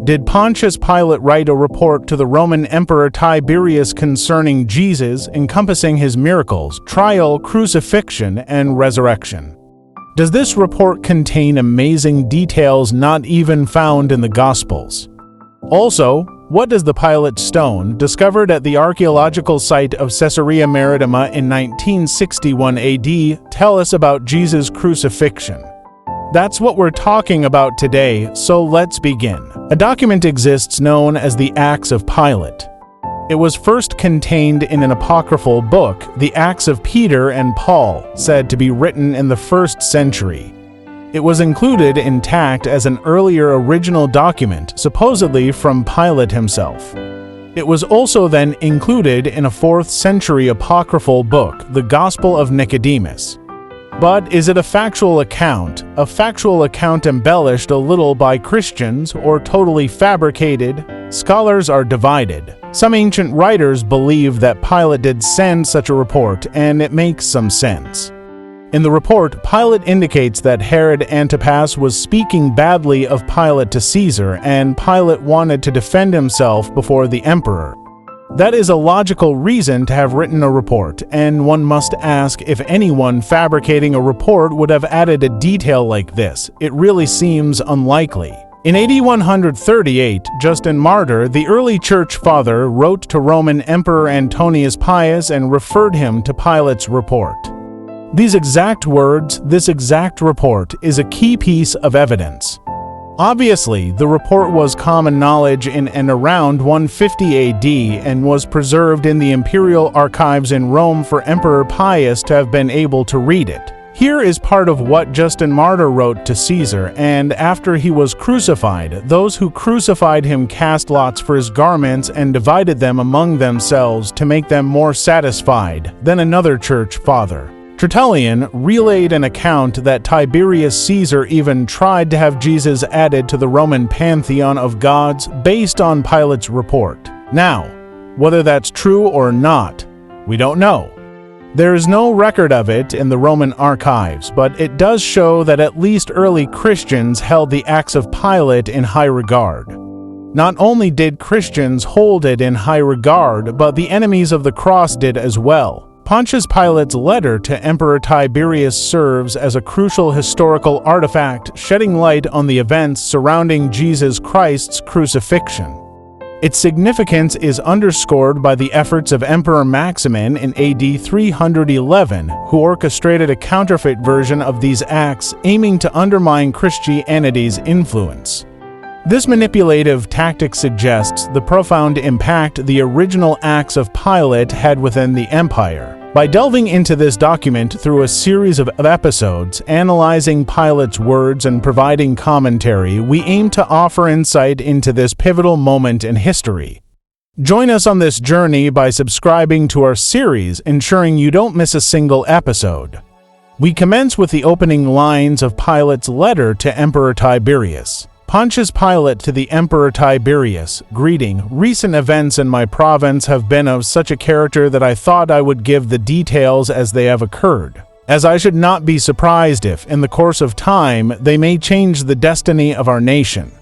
Did Pontius Pilate write a report to the Roman Emperor Tiberius concerning Jesus, encompassing his miracles, trial, crucifixion, and resurrection? Does this report contain amazing details not even found in the Gospels? Also, what does the Pilate Stone, discovered at the archaeological site of Caesarea Maritima in 1961 AD, tell us about Jesus' crucifixion? That's what we're talking about today, so let's begin. A document exists known as the Acts of Pilate. It was first contained in an apocryphal book, the Acts of Peter and Paul, said to be written in the 1st century. It was included intact as an earlier original document, supposedly from Pilate himself. It was also then included in a 4th century apocryphal book, the Gospel of Nicodemus. But is it a factual account embellished a little by Christians, or totally fabricated? Scholars are divided. Some ancient writers believe that Pilate did send such a report, and it makes some sense. In the report, Pilate indicates that Herod Antipas was speaking badly of Pilate to Caesar, and Pilate wanted to defend himself before the emperor. That is a logical reason to have written a report, and one must ask if anyone fabricating a report would have added a detail like this. It really seems unlikely. In AD 138, Justin Martyr, the early church father, wrote to Roman Emperor Antonius Pius and referred him to Pilate's report. These exact words, this exact report, is a key piece of evidence. Obviously, the report was common knowledge in and around 150 AD and was preserved in the imperial archives in Rome for Emperor Pius to have been able to read it. Here is part of what Justin Martyr wrote to Caesar, and after he was crucified, those who crucified him cast lots for his garments and divided them among themselves to make them more satisfied. Then another church father, Tertullian, relayed an account that Tiberius Caesar even tried to have Jesus added to the Roman pantheon of gods based on Pilate's report. Now, whether that's true or not, we don't know. There is no record of it in the Roman archives, but it does show that at least early Christians held the Acts of Pilate in high regard. Not only did Christians hold it in high regard, but the enemies of the cross did as well. Pontius Pilate's letter to Emperor Tiberius serves as a crucial historical artifact, shedding light on the events surrounding Jesus Christ's crucifixion. Its significance is underscored by the efforts of Emperor Maximin in AD 311, who orchestrated a counterfeit version of these acts aiming to undermine Christianity's influence. This manipulative tactic suggests the profound impact the original Acts of Pilate had within the empire. By delving into this document through a series of episodes, analyzing Pilate's words and providing commentary, we aim to offer insight into this pivotal moment in history. Join us on this journey by subscribing to our series, ensuring you don't miss a single episode. We commence with the opening lines of Pilate's letter to Emperor Tiberius. Pontius Pilate to the Emperor Tiberius, greeting. Recent events in my province have been of such a character that I thought I would give the details as they have occurred, as I should not be surprised if, in the course of time, they may change the destiny of our nation.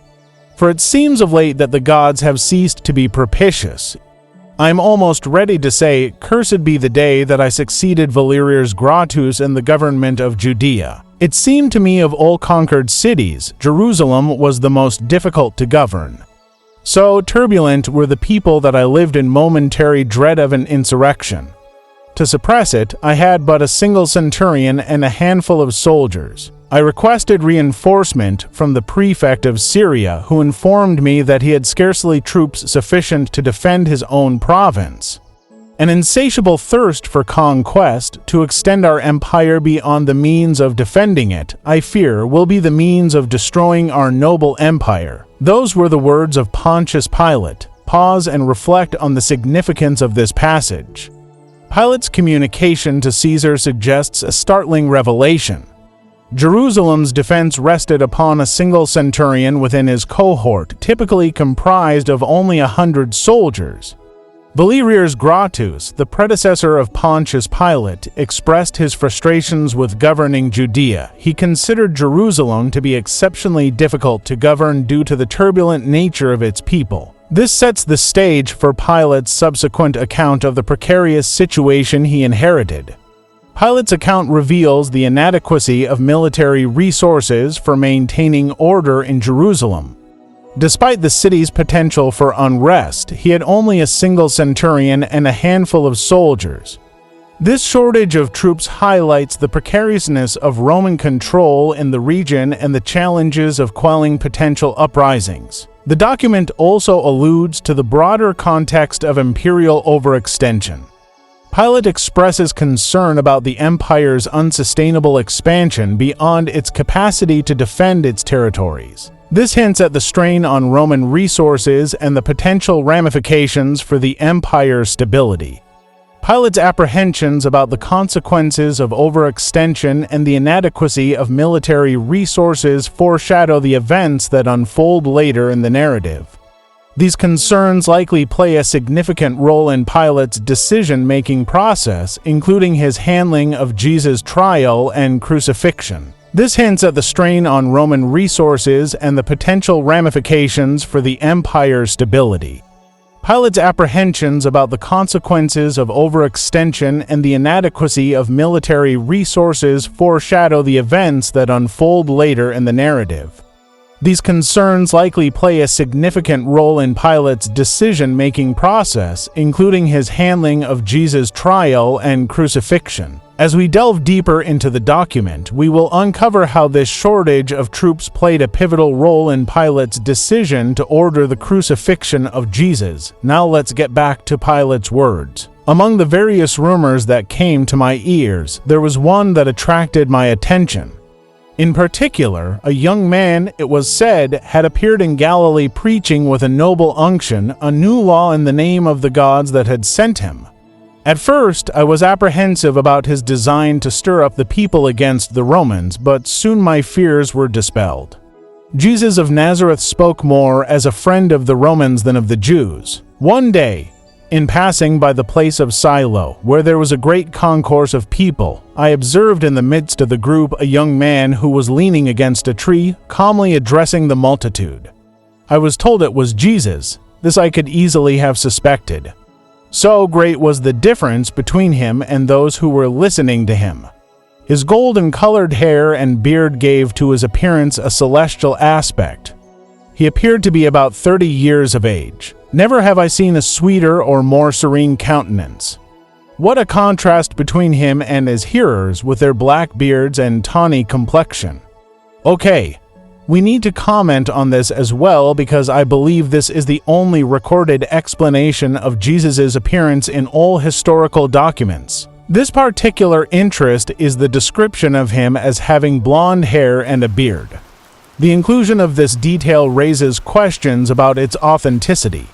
For it seems of late that the gods have ceased to be propitious. I am almost ready to say, cursed be the day that I succeeded Valerius Gratus in the government of Judea. It seemed to me of all conquered cities, Jerusalem was the most difficult to govern. So turbulent were the people that I lived in momentary dread of an insurrection. To suppress it, I had but a single centurion and a handful of soldiers. I requested reinforcement from the prefect of Syria, who informed me that he had scarcely troops sufficient to defend his own province. An insatiable thirst for conquest, to extend our empire beyond the means of defending it, I fear, will be the means of destroying our noble empire. Those were the words of Pontius Pilate. Pause and reflect on the significance of this passage. Pilate's communication to Caesar suggests a startling revelation. Jerusalem's defense rested upon a single centurion within his cohort, typically comprised of only 100 soldiers. Valerius Gratus, the predecessor of Pontius Pilate, expressed his frustrations with governing Judea. He considered Jerusalem to be exceptionally difficult to govern due to the turbulent nature of its people. This sets the stage for Pilate's subsequent account of the precarious situation he inherited. Pilate's account reveals the inadequacy of military resources for maintaining order in Jerusalem. Despite the city's potential for unrest, he had only a single centurion and a handful of soldiers. This shortage of troops highlights the precariousness of Roman control in the region and the challenges of quelling potential uprisings. The document also alludes to the broader context of imperial overextension. Pilate expresses concern about the empire's unsustainable expansion beyond its capacity to defend its territories. This hints at the strain on Roman resources and the potential ramifications for the empire's stability. Pilate's apprehensions about the consequences of overextension and the inadequacy of military resources foreshadow the events that unfold later in the narrative. These concerns likely play a significant role in Pilate's decision-making process, including his handling of Jesus' trial and crucifixion. This hints at the strain on Roman resources and the potential ramifications for the empire's stability. Pilate's apprehensions about the consequences of overextension and the inadequacy of military resources foreshadow the events that unfold later in the narrative. These concerns likely play a significant role in Pilate's decision-making process, including his handling of Jesus' trial and crucifixion. As we delve deeper into the document, we will uncover how this shortage of troops played a pivotal role in Pilate's decision to order the crucifixion of Jesus. Now let's get back to Pilate's words. Among the various rumors that came to my ears, there was one that attracted my attention. In particular, a young man, it was said, had appeared in Galilee preaching with a noble unction, a new law in the name of the gods that had sent him. At first, I was apprehensive about his design to stir up the people against the Romans, but soon my fears were dispelled. Jesus of Nazareth spoke more as a friend of the Romans than of the Jews. One day, in passing by the place of Silo, where there was a great concourse of people, I observed in the midst of the group a young man who was leaning against a tree, calmly addressing the multitude. I was told it was Jesus. This I could easily have suspected. So great was the difference between him and those who were listening to him. His golden-colored hair and beard gave to his appearance a celestial aspect. He appeared to be about 30 years of age. Never have I seen a sweeter or more serene countenance. What a contrast between him and his hearers with their black beards and tawny complexion. Okay, we need to comment on this as well because I believe this is the only recorded explanation of Jesus' appearance in all historical documents. This particular interest is the description of him as having blonde hair and a beard. The inclusion of this detail raises questions about its authenticity.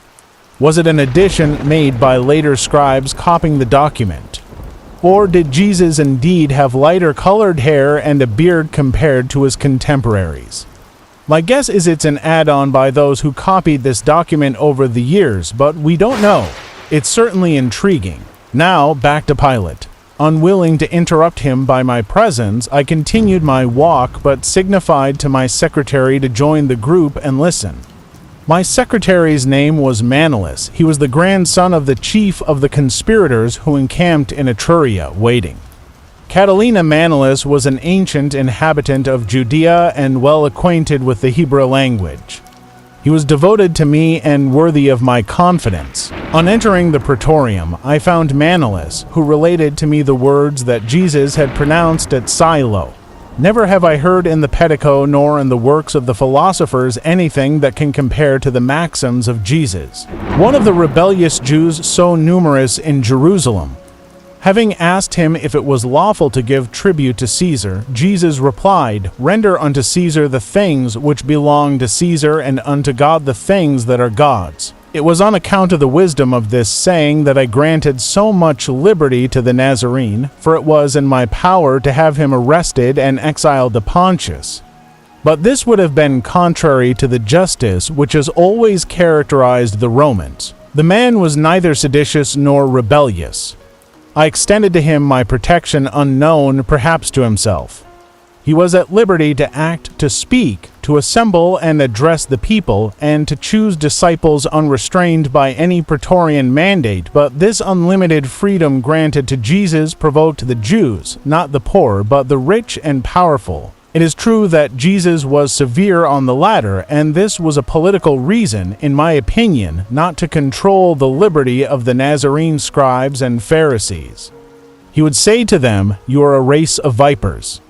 Was it an addition made by later scribes copying the document? Or did Jesus indeed have lighter colored hair and a beard compared to his contemporaries? My guess is it's an add-on by those who copied this document over the years, but we don't know. It's certainly intriguing. Now, back to Pilate. Unwilling to interrupt him by my presence, I continued my walk but signified to my secretary to join the group and listen. My secretary's name was Manlius. He was the grandson of the chief of the conspirators who encamped in Etruria, waiting. Catalina Manlius was an ancient inhabitant of Judea and well acquainted with the Hebrew language. He was devoted to me and worthy of my confidence. On entering the praetorium, I found Manlius, who related to me the words that Jesus had pronounced at Silo. Never have I heard in the Pedico nor in the works of the philosophers anything that can compare to the maxims of Jesus. One of the rebellious Jews so numerous in Jerusalem. Having asked him if it was lawful to give tribute to Caesar, Jesus replied, "Render unto Caesar the things which belong to Caesar, and unto God the things that are God's." It was on account of the wisdom of this saying that I granted so much liberty to the Nazarene, for it was in my power to have him arrested and exiled to Pontius. But this would have been contrary to the justice which has always characterized the Romans. The man was neither seditious nor rebellious. I extended to him my protection unknown perhaps to himself. He was at liberty to act, to speak, to assemble and address the people, and to choose disciples unrestrained by any praetorian mandate, but this unlimited freedom granted to Jesus provoked the Jews, not the poor, but the rich and powerful. It is true that Jesus was severe on the latter, and this was a political reason, in my opinion, not to control the liberty of the Nazarene scribes and Pharisees. He would say to them, "You are a race of vipers.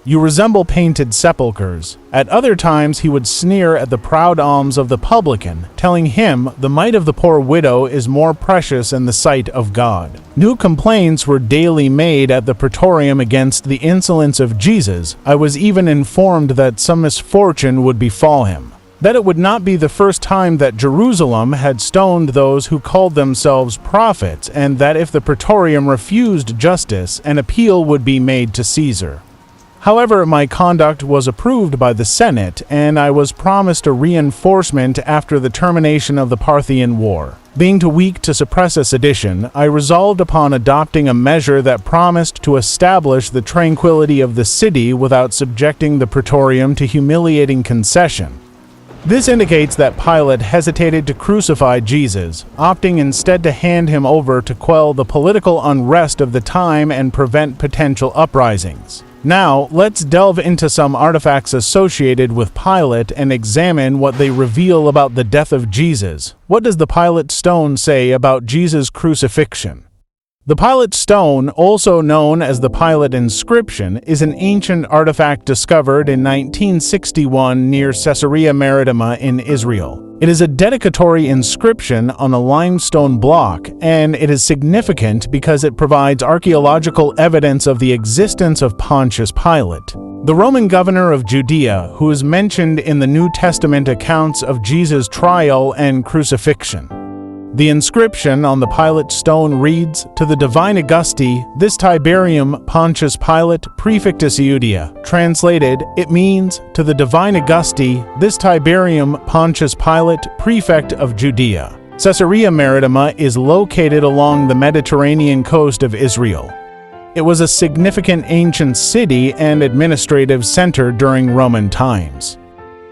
You resemble painted sepulchres." At other times he would sneer at the proud alms of the publican, telling him the mite of the poor widow is more precious in the sight of God. New complaints were daily made at the praetorium against the insolence of Jesus. I was even informed that some misfortune would befall him, that it would not be the first time that Jerusalem had stoned those who called themselves prophets, and that if the praetorium refused justice, an appeal would be made to Caesar. However, my conduct was approved by the Senate, and I was promised a reinforcement after the termination of the Parthian War. Being too weak to suppress a sedition, I resolved upon adopting a measure that promised to establish the tranquility of the city without subjecting the praetorium to humiliating concession. This indicates that Pilate hesitated to crucify Jesus, opting instead to hand him over to quell the political unrest of the time and prevent potential uprisings. Now, let's delve into some artifacts associated with Pilate and examine what they reveal about the death of Jesus. What does the Pilate Stone say about Jesus' crucifixion? The Pilate Stone, also known as the Pilate Inscription, is an ancient artifact discovered in 1961 near Caesarea Maritima in Israel. It is a dedicatory inscription on a limestone block, and it is significant because it provides archaeological evidence of the existence of Pontius Pilate, the Roman governor of Judea, who is mentioned in the New Testament accounts of Jesus' trial and crucifixion. The inscription on the Pilate Stone reads, "To the divine Augusti, this Tiberium Pontius Pilate, prefectus Judea." Translated, it means, "To the divine Augusti, this Tiberium Pontius Pilate, prefect of Judea." Caesarea Maritima is located along the Mediterranean coast of Israel. It was a significant ancient city and administrative center during Roman times.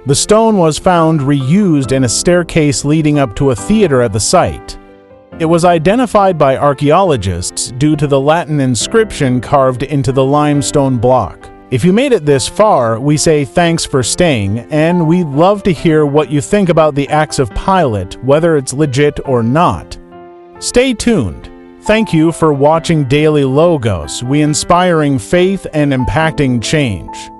The stone was found reused in a staircase leading up to a theater at the site. It was identified by archaeologists due to the Latin inscription carved into the limestone block. If you made it this far, we say thanks for staying, and we'd love to hear what you think about the Acts of Pilate, whether it's legit or not. Stay tuned. Thank you for watching Daily Logos, we inspiring faith and impacting change.